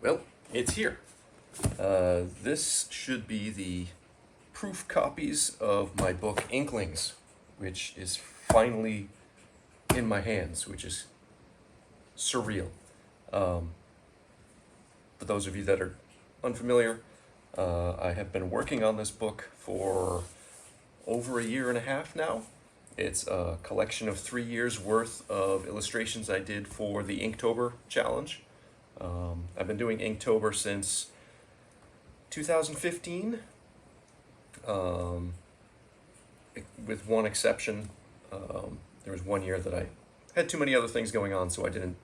Well, it's here. This should be the proof copies of my book Inklings, which is finally in my hands, which is surreal. For those of you that are unfamiliar, I have been working on this book for over a year and a half now. It's a collection of 3 years worth of illustrations I did for the Inktober challenge. I've been doing Inktober since 2015, with one exception. There was 1 year that I had too many other things going on, so I didn't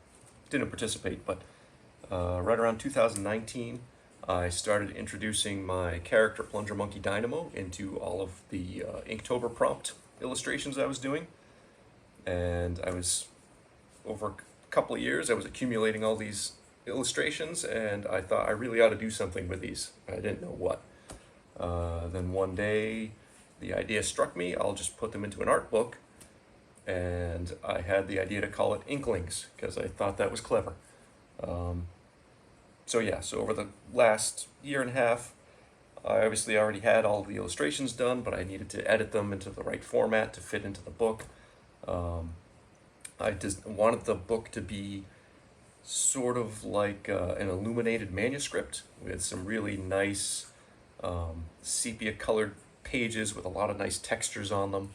participate. But right around 2019, I started introducing my character Plunger Monkey Dynamo into all of the Inktober prompt illustrations I was doing, and I was, over a couple of years, I was accumulating all these illustrations, and I thought I really ought to do something with these. I didn't know what. Then one day the idea struck me, I'll just put them into an art book, and I had the idea to call it Inklings because I thought that was clever. So over the last year and a half, I obviously already had all the illustrations done, but I needed to edit them into the right format to fit into the book. I just wanted the book to be sort of like an illuminated manuscript with some really nice sepia colored pages with a lot of nice textures on them.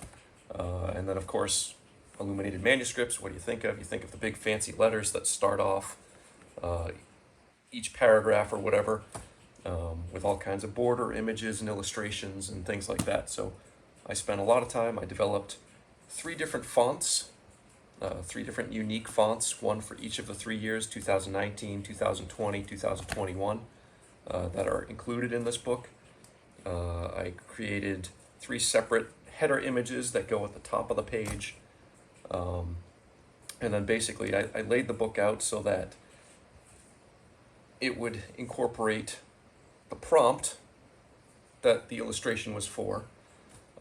And then of course, illuminated manuscripts, what do you think of? You think of the big fancy letters that start off each paragraph or whatever, with all kinds of border images and illustrations and things like that. So I spent a lot of time. I developed 3 different fonts, 3 different unique fonts, one for each of the 3 years, 2019, 2020, 2021, that are included in this book. I created 3 separate header images that go at the top of the page. And then basically I laid the book out so that it would incorporate the prompt that the illustration was for,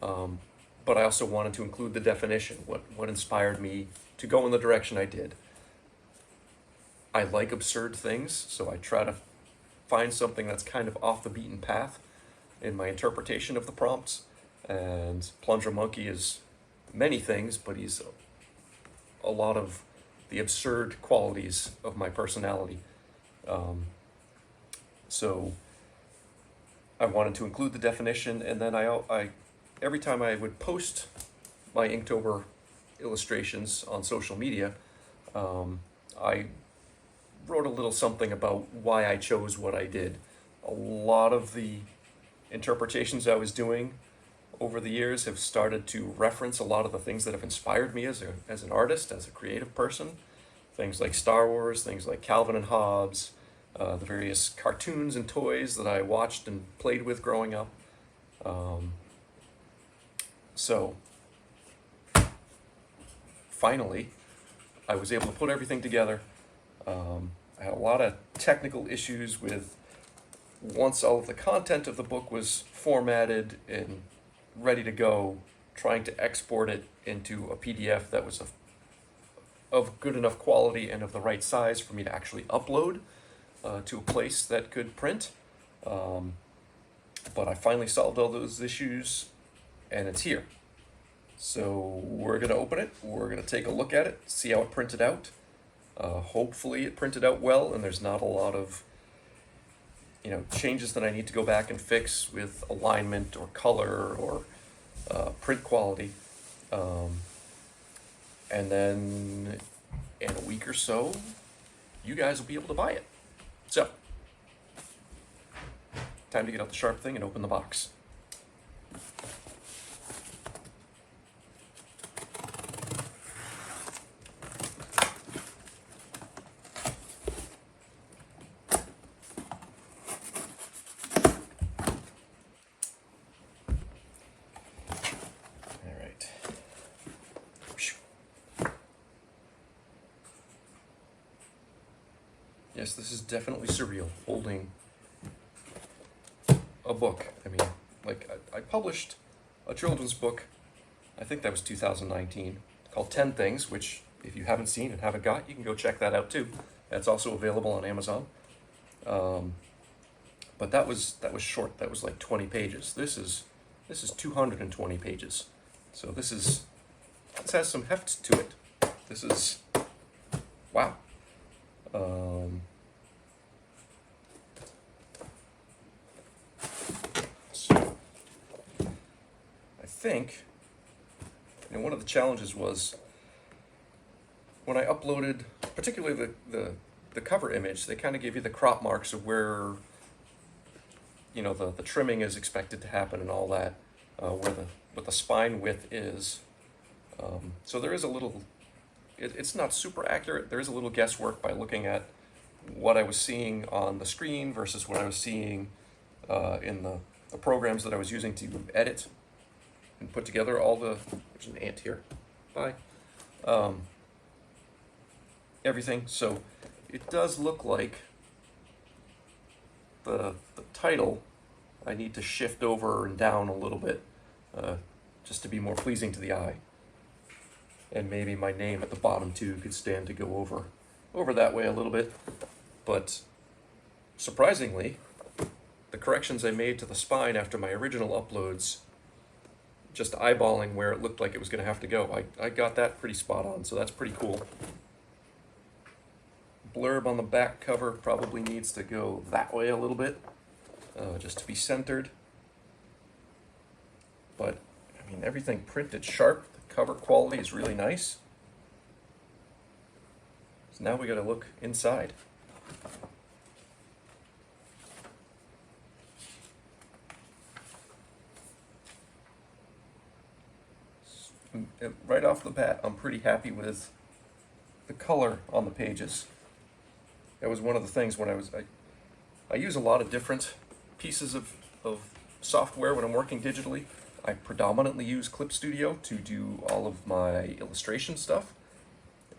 but I also wanted to include the definition, what inspired me to go in the direction I did. I like absurd things, so I try to find something that's kind of off the beaten path in my interpretation of the prompts, and Plunger Monkey is many things, but he's a lot of the absurd qualities of my personality. So I wanted to include the definition, and then I every time I would post my Inktober illustrations on social media, I wrote a little something about why I chose what I did. A lot of the interpretations I was doing over the years have started to reference a lot of the things that have inspired me as an artist, as a creative person. Things like Star Wars, things like Calvin and Hobbes, the various cartoons and toys that I watched and played with growing up. So finally, I was able to put everything together. I had a lot of technical issues with, once all of the content of the book was formatted and ready to go, trying to export it into a PDF that was of good enough quality and of the right size for me to actually upload to a place that could print. But I finally solved all those issues, and it's here. So we're going to open it, we're going to take a look at it, see how it printed out. Hopefully it printed out well, and there's not a lot of changes that I need to go back and fix with alignment or color or print quality. And then in a week or so, you guys will be able to buy it. So, time to get out the sharp thing and open the box. Yes, this is definitely surreal, holding a book. I mean, like, I published a children's book, I think that was 2019, called 10 Things, which if you haven't seen and haven't got, you can go check that out too. That's also available on Amazon. But that was short. That was like 20 pages. This is 220 pages. So this has some heft to it. This is, wow. So I think, one of the challenges was when I uploaded, particularly the cover image, they kind of give you the crop marks of where, the trimming is expected to happen and all that, what the spine width is. So there is a little, it's not super accurate. There is a little guesswork by looking at what I was seeing on the screen versus what I was seeing in the programs that I was using to edit and put together all the, there's an ant here, bye, everything. So it does look like the title I need to shift over and down a little bit just to be more pleasing to the eye. And maybe my name at the bottom too could stand to go over that way a little bit. But surprisingly, the corrections I made to the spine after my original uploads, just eyeballing where it looked like it was going to have to go, I got that pretty spot on, so that's pretty cool. Blurb on the back cover probably needs to go that way a little bit, just to be centered. But, I mean, everything printed sharp. The cover quality is really nice. So now we got to look inside. Right off the bat, I'm pretty happy with the color on the pages. That was one of the things when I use a lot of different pieces of software when I'm working digitally. I predominantly use Clip Studio to do all of my illustration stuff.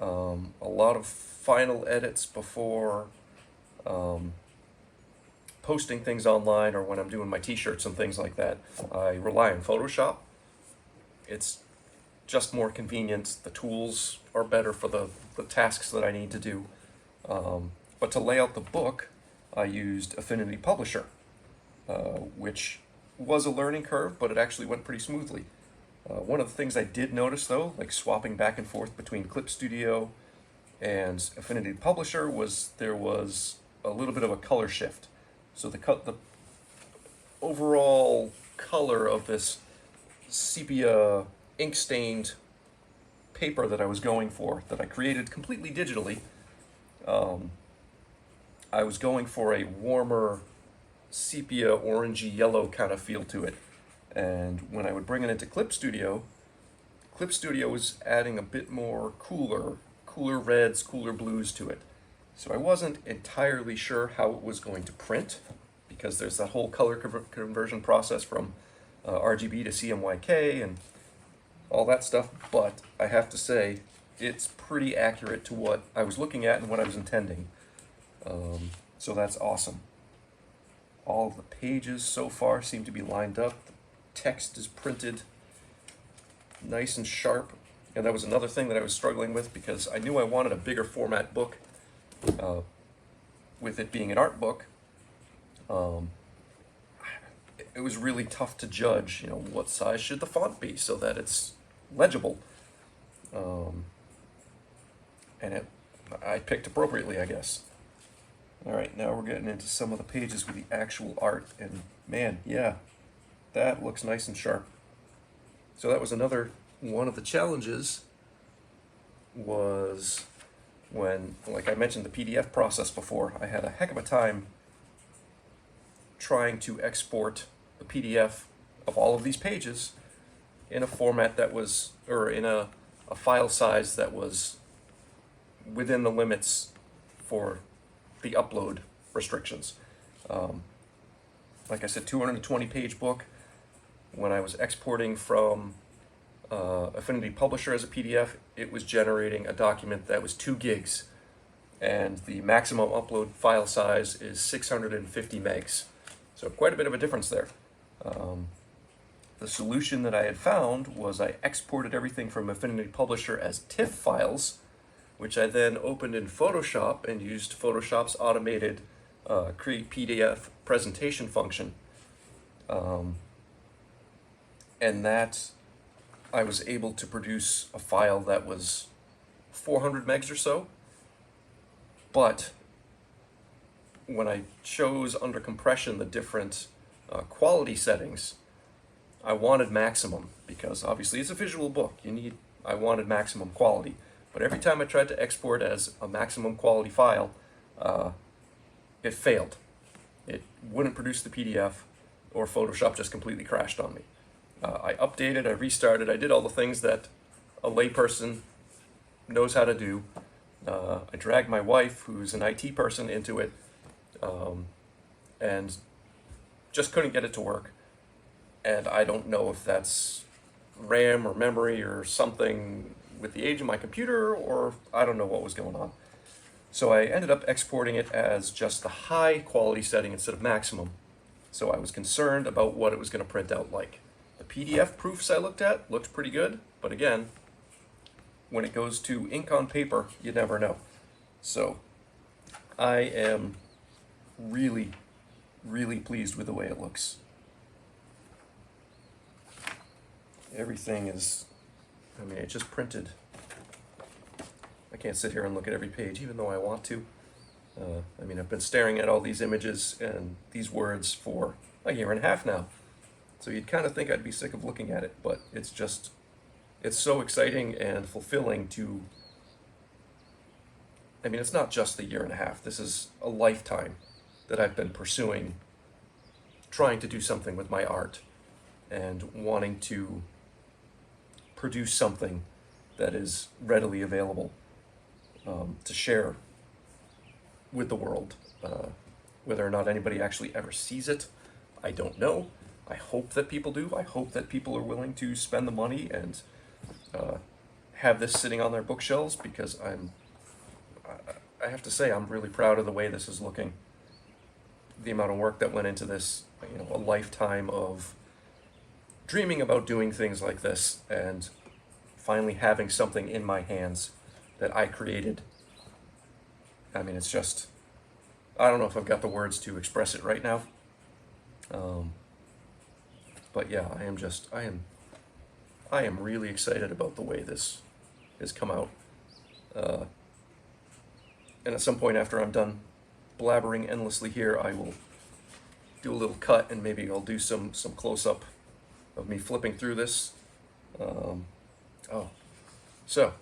A lot of final edits before posting things online or when I'm doing my t-shirts and things like that. I rely on Photoshop. It's just more convenient. The tools are better for the tasks that I need to do. But to lay out the book, I used Affinity Publisher, which was a learning curve, but it actually went pretty smoothly. One of the things I did notice though, like swapping back and forth between Clip Studio and Affinity Publisher, was there was a little bit of a color shift. So the overall color of this sepia ink-stained paper that I was going for, that I created completely digitally, I was going for a warmer sepia orangey yellow kind of feel to it. And when I would bring it into Clip Studio was adding a bit more cooler reds, cooler blues to it. So I wasn't entirely sure how it was going to print, because there's that whole color conversion process from RGB to CMYK and all that stuff. But I have to say, it's pretty accurate to what I was looking at and what I was intending. So that's awesome. All of the pages so far seem to be lined up. The text is printed nice and sharp. And that was another thing that I was struggling with, because I knew I wanted a bigger format book, with it being an art book. It was really tough to judge, what size should the font be so that it's legible. And I picked appropriately, I guess. All right, now we're getting into some of the pages with the actual art, and man, yeah, that looks nice and sharp. So that was another one of the challenges, was when, like I mentioned, the PDF process before. I had a heck of a time trying to export the PDF of all of these pages in a format that was, or in a file size that was within the limits for the upload restrictions. Like I said, 220 page book. When I was exporting from Affinity Publisher as a PDF, it was generating a document that was 2 gigs, and the maximum upload file size is 650 megs. So quite a bit of a difference there. The solution that I had found was I exported everything from Affinity Publisher as TIFF files, which I then opened in Photoshop and used Photoshop's automated create PDF presentation function, and that I was able to produce a file that was 400 megs or so. But when I chose under compression the different quality settings, I wanted maximum, because obviously it's a visual book. I wanted maximum quality. But every time I tried to export as a maximum quality file, it failed. It wouldn't produce the PDF, or Photoshop just completely crashed on me. I updated, I restarted, I did all the things that a layperson knows how to do. I dragged my wife, who's an IT person, into it, and just couldn't get it to work. And I don't know if that's RAM or memory or something with the age of my computer, or I don't know what was going on. So I ended up exporting it as just the high quality setting instead of maximum. So I was concerned about what it was going to print out like. The PDF proofs I looked at looked pretty good, but again, when it goes to ink on paper, you never know. So I am really, really pleased with the way it looks. Everything is, I mean, it just printed. I can't sit here and look at every page, even though I want to. I mean, I've been staring at all these images and these words for a year and a half now. So you'd kind of think I'd be sick of looking at it, but it's just, it's so exciting and fulfilling to, I mean, it's not just a year and a half. This is a lifetime that I've been pursuing, trying to do something with my art and wanting to produce something that is readily available to share with the world. Whether or not anybody actually ever sees it, I don't know. I hope that people do. I hope that people are willing to spend the money and have this sitting on their bookshelves, because I have to say, I'm really proud of the way this is looking. The amount of work that went into this, you know, a lifetime of dreaming about doing things like this and finally having something in my hands that I created. I mean, it's just, I don't know if I've got the words to express it right now. But yeah, I am really excited about the way this has come out. And at some point after I'm done blabbering endlessly here, I will do a little cut, and maybe I'll do some close-up of me flipping through this. So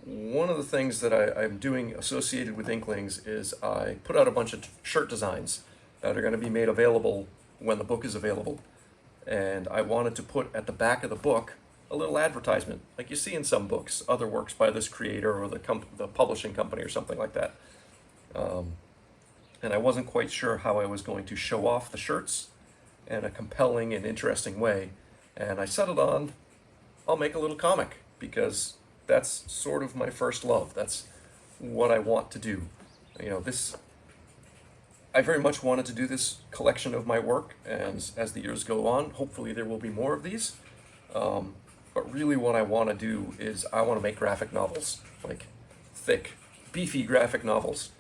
one of the things that I'm doing associated with Inklings is I put out a bunch of shirt designs that are going to be made available when the book is available. And I wanted to put at the back of the book a little advertisement, like you see in some books, other works by this creator or the publishing company or something like that. And I wasn't quite sure how I was going to show off the shirts in a compelling and interesting way. And I settled on, I'll make a little comic, because that's sort of my first love. That's what I want to do. You know, I very much wanted to do this collection of my work, and as the years go on, hopefully there will be more of these. But really what I want to do is I want to make graphic novels, like thick, beefy graphic novels.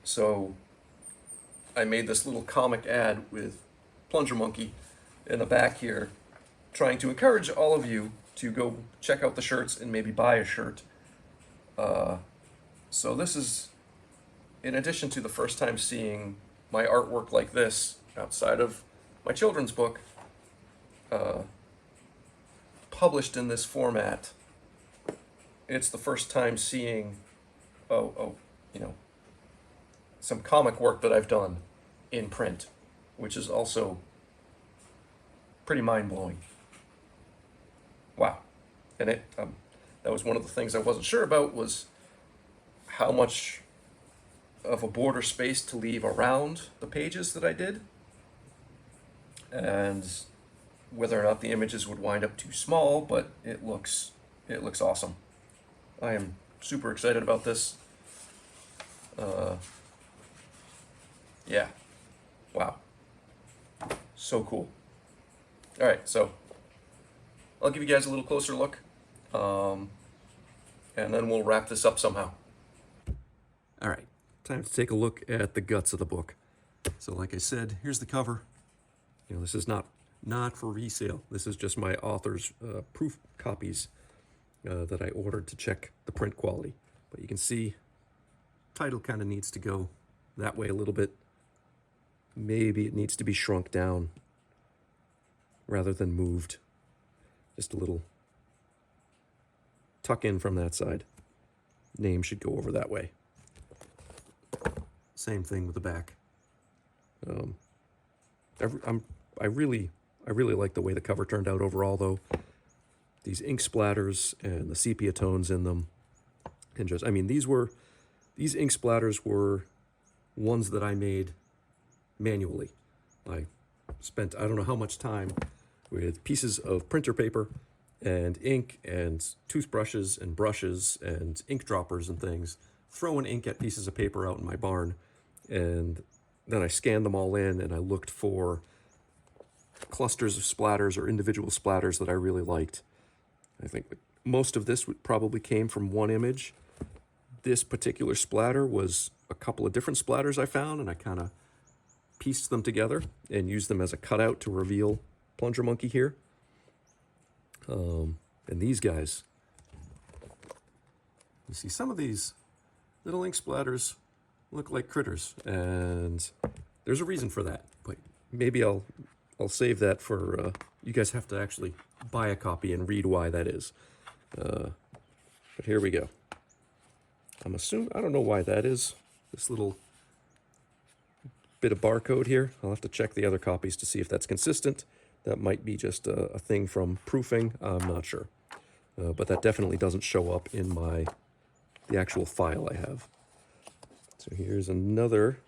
So I made this little comic ad with Plunger Monkey in the back here, trying to encourage all of you to go check out the shirts and maybe buy a shirt. So this is, in addition to the first time seeing my artwork like this outside of my children's book, published in this format, it's the first time seeing, you know, some comic work that I've done in print, which is also pretty mind-blowing. Wow. And that was one of the things I wasn't sure about, was how much of a border space to leave around the pages that I did, and whether or not the images would wind up too small, but it looks awesome. I am super excited about this. Yeah. Wow. So cool. All right, so I'll give you guys a little closer look, and then we'll wrap this up somehow. All right, time to take a look at the guts of the book. So like I said, here's the cover. You know, this is not for resale. This is just my author's proof copies that I ordered to check the print quality. But you can see title kind of needs to go that way a little bit. Maybe it needs to be shrunk down rather than moved. Just a little tuck in from that side. Name should go over that way. Same thing with the back. I really like the way the cover turned out overall, though. These ink splatters and the sepia tones in them, and just, I mean, these ink splatters were ones that I made manually. I spent I don't know how much time with pieces of printer paper and ink and toothbrushes and brushes and ink droppers and things, throwing ink at pieces of paper out in my barn, and then I scanned them all in and I looked for clusters of splatters or individual splatters that I really liked. I think most of this probably came from one image. This particular splatter was a couple of different splatters I found, and I kind of pieced them together and used them as a cutout to reveal Plunger Monkey here. And these guys, you see some of these little ink splatters look like critters, and there's a reason for that, but maybe I'll save that for, you guys have to actually buy a copy and read why that is. But here we go. I don't know why that is, this little bit of barcode here. I'll have to check the other copies to see if that's consistent. That might be just a thing from proofing, I'm not sure. But that definitely doesn't show up in the actual file I have. So here's another.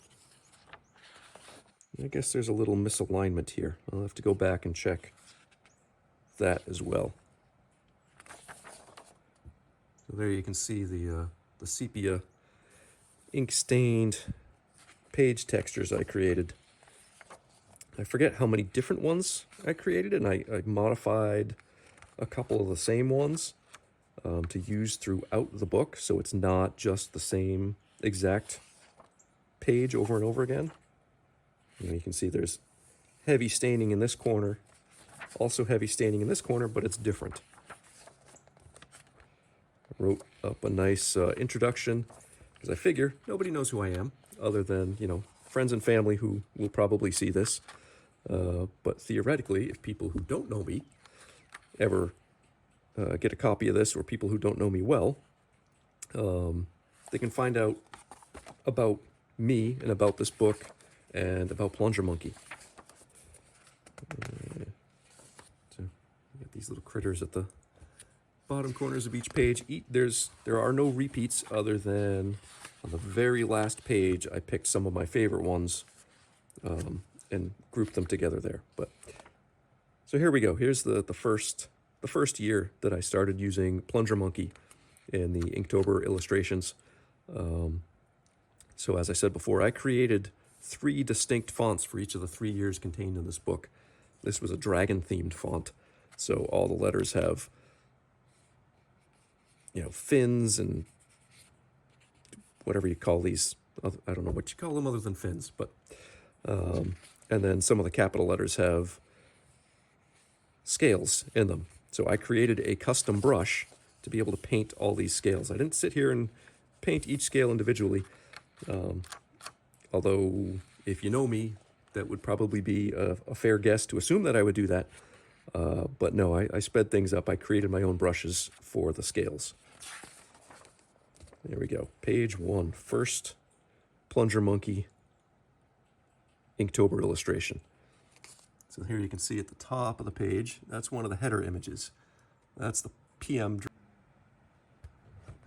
I guess there's a little misalignment here. I'll have to go back and check that as well. So there you can see the sepia ink-stained page textures I created. I forget how many different ones I created, and I modified a couple of the same ones to use throughout the book, so it's not just the same exact page over and over again. You can see there's heavy staining in this corner, also heavy staining in this corner, but it's different. I wrote up a nice introduction, because I figure nobody knows who I am, other than, you know, friends and family who will probably see this. But theoretically, if people who don't know me ever get a copy of this, or people who don't know me well, they can find out about me and about this book and about Plunger Monkey. So you got these little critters at the bottom corners of each page. There are no repeats, other than on the very last page I picked some of my favorite ones and grouped them together there. But so here we go. Here's the first year that I started using Plunger Monkey in the Inktober illustrations. So as I said before, I created 3 distinct fonts for each of the 3 years contained in this book. This was a dragon-themed font, so all the letters have, you know, fins and whatever you call these. I don't know what you call them other than fins, but and then some of the capital letters have scales in them. So I created a custom brush to be able to paint all these scales. I didn't sit here and paint each scale individually, although if you know me, that would probably be a fair guess to assume that I would do that. But no, I sped things up. I created my own brushes for the scales. There we go. Page 1, first Plunger Monkey Inktober illustration. So here you can see at the top of the page, that's one of the header images. That's the PM.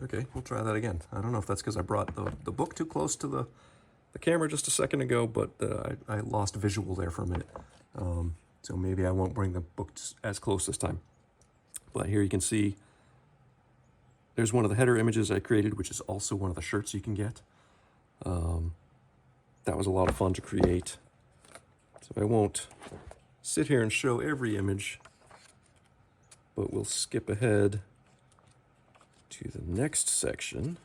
Okay, we'll try that again. I don't know if that's because I brought the book too close to the camera just a second ago, but I lost visual there for a minute. So maybe I won't bring the book as close this time. But here you can see there's one of the header images I created, which is also one of the shirts you can get. That was a lot of fun to create. So I won't sit here and show every image, but we'll skip ahead to the next section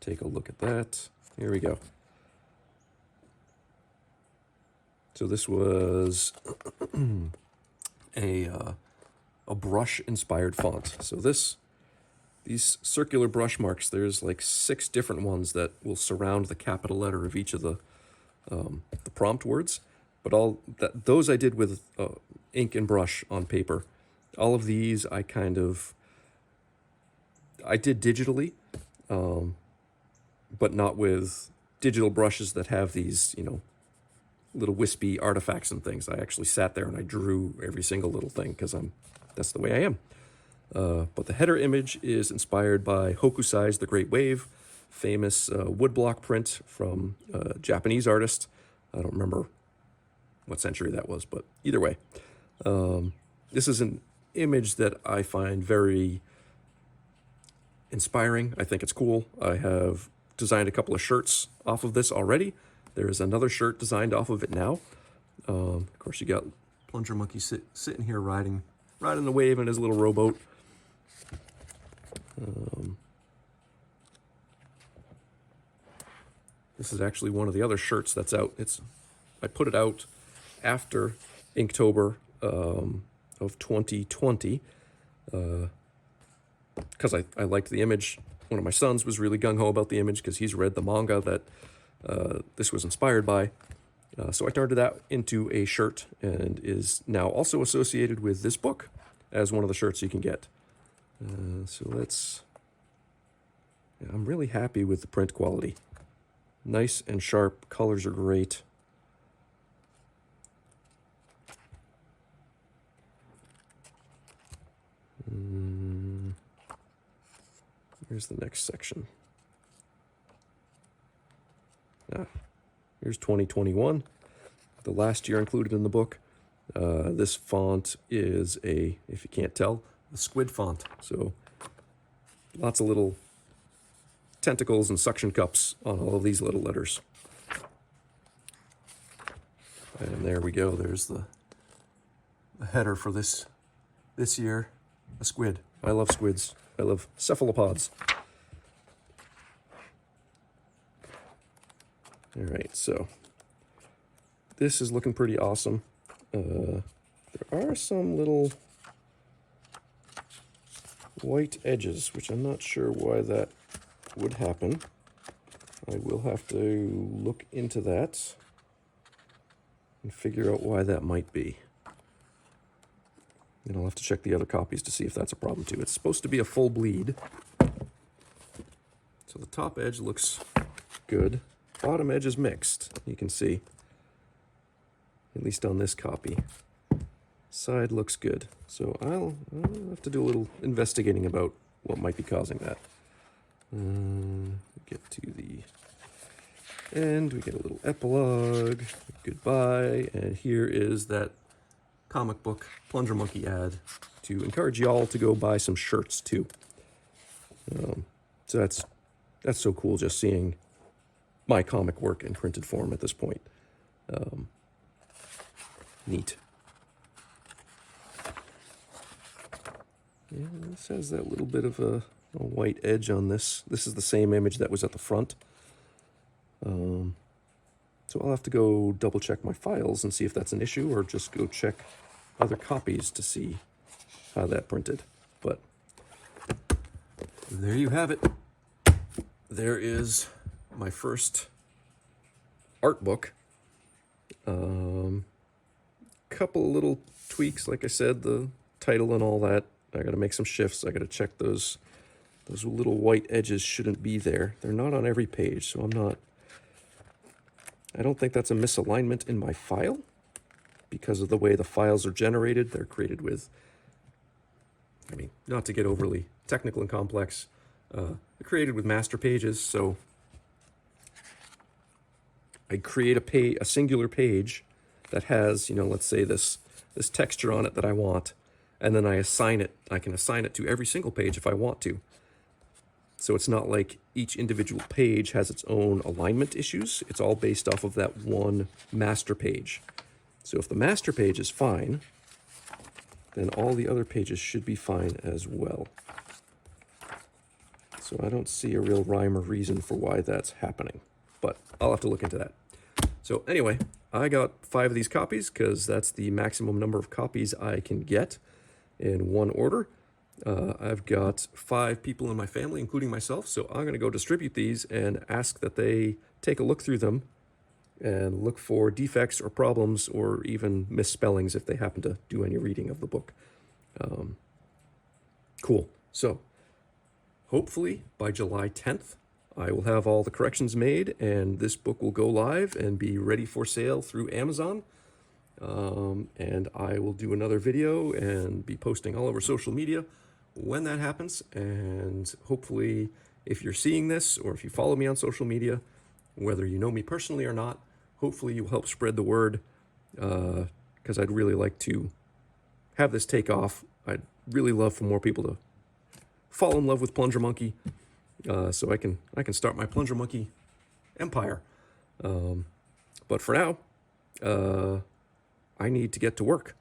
take a look at that. Here we go. So this was a brush-inspired font. So these circular brush marks, there's like 6 different ones that will surround the capital letter of each of the prompt words. But those I did with ink and brush on paper. All of these I did digitally, but not with digital brushes that have these, little wispy artifacts and things. I actually sat there and I drew every single little thing because that's the way I am. But the header image is inspired by Hokusai's The Great Wave, famous woodblock print from a Japanese artist. I don't remember what century that was, but either way. This is an image that I find very inspiring. I think it's cool. I have designed a couple of shirts off of this already. There is another shirt designed off of it now. Of course, you got Plunger Monkey sitting here riding the wave in his little rowboat. This is actually one of the other shirts that's out. I put it out after Inktober of 2020 because I liked the image. One of my sons was really gung-ho about the image because he's read the manga that this was inspired by. So I turned that into a shirt and is now also associated with this book as one of the shirts you can get. I'm really happy with the print quality. Nice and sharp, colors are great. Here's the next section. Here's 2021, the last year included in the book. This font is if you can't tell, a squid font. So lots of little tentacles and suction cups on all of these little letters. And there we go. There's the header for this year, a squid. I love squids. I love cephalopods. All right, so this is looking pretty awesome. There are some little white edges, which I'm not sure why that would happen. I will have to look into that and figure out why that might be. And I'll have to check the other copies to see if that's a problem too. It's supposed to be a full bleed. So the top edge looks good. Bottom edge is mixed, you can see. At least on this copy. Side looks good. So I'll have to do a little investigating about what might be causing that. Get to the end, we get a little epilogue, goodbye, and here is that comic book Plunger Monkey ad to encourage y'all to go buy some shirts too. So that's so cool, just seeing my comic work in printed form at this point. Neat. Yeah, this has that little bit of a white edge on this. This is the same image that was at the front. So I'll have to go double check my files and see if that's an issue, or just go check other copies to see how that printed. But there you have it. There is my first art book. Couple of little tweaks, like I said, the title and all that. I gotta make some shifts. I gotta check those little white edges shouldn't be there. They're not on every page, so I don't think that's a misalignment in my file because of the way the files are generated. They're created with, not to get overly technical and complex, they're created with master pages. So I create a singular page that has, let's say this texture on it that I want, and then I assign it. I can assign it to every single page if I want to. So it's not like each individual page has its own alignment issues. It's all based off of that one master page. So if the master page is fine, then all the other pages should be fine as well. So I don't see a real rhyme or reason for why that's happening, but I'll have to look into that. So anyway, I got 5 of these copies because that's the maximum number of copies I can get in one order. I've got 5 people in my family, including myself, so I'm going to go distribute these and ask that they take a look through them and look for defects or problems or even misspellings if they happen to do any reading of the book. Cool. So hopefully by July 10th, I will have all the corrections made and this book will go live and be ready for sale through Amazon. And I will do another video and be posting all over social media when that happens. And hopefully, if you're seeing this or if you follow me on social media, whether you know me personally or not, hopefully you'll help spread the word, because I'd really like to have this take off. I'd really love for more people to fall in love with Plunger Monkey, so I can start my Plunger Monkey empire. But for now, I need to get to work.